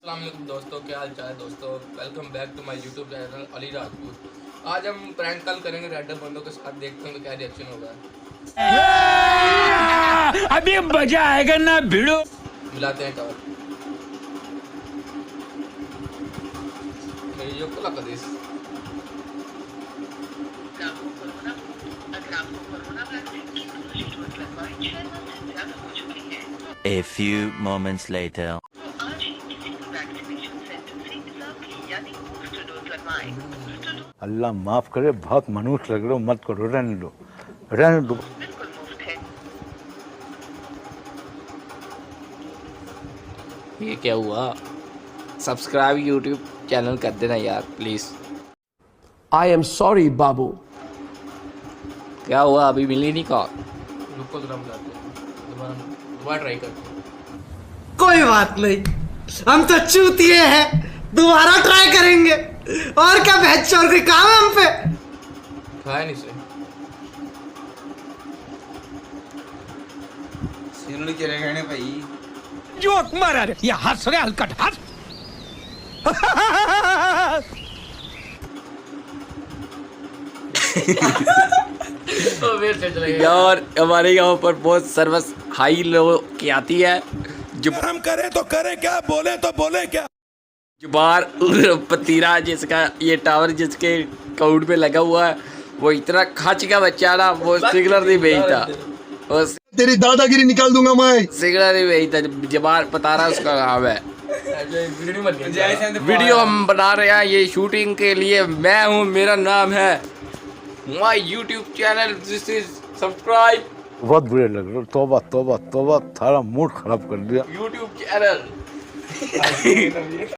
अस्सलाम वालेकुम दोस्तों, क्या हाल चाल है दोस्तों। Welcome back to my YouTube channel Ali Rajput. आज हम प्रैंक कॉल करेंगे रैंडम बंदों के साथ, देखते हैं क्या रिएक्शन होगा। अभी मजा आएगा ना भिड़ो। मिलाते हैं कवर मेरी जो कुला कदीस। A few moments later. अल्लाह माफ करे, बहुत मनुष्य लग रहे हो, मत करो, रहने दो, रहने दो। ये क्या हुआ? सब्सक्राइब यूट्यूब चैनल कर देना यार प्लीज। आई एम सॉरी बाबू। क्या हुआ, अभी मिली नहीं कॉल? रुको जरा मिलाते हैं, दोबारा ट्राई करते हैं। कोई बात नहीं, हम तो चूतिए हैं, दोबारा ट्राई करेंगे। और क्या बहस और कोई काम है हम पे? खाया नहीं से सिरल चलेगा ना भाई। जोक मारा रे, ये हंस रहे हलकट हंस। यार हमारे यहाँ पर बहुत सर्विस हाई लो की आती है। जो हम करें तो करें क्या, बोले तो बोले क्या। जुबार पतीरा जिसका ये टावर जिसके काउंट पे लगा हुआ है, वो इतना खच का बच्चा ना, वो सिग्नल नहीं भेजता, वो तेरी दादागिरी निकाल दूंगा मैं। सिग्नल नहीं भेजता। जबार पतारा उसका नाम है। वीडियो हम बना रहे हैं ये शूटिंग के लिए। मैं हूँ, मेरा नाम है my YouTube channel, this is subscribe बहुत बुरे लग रहे हो, तौबा तौबा तौबा, थारा मूड खराब कर दिया। YouTube channel.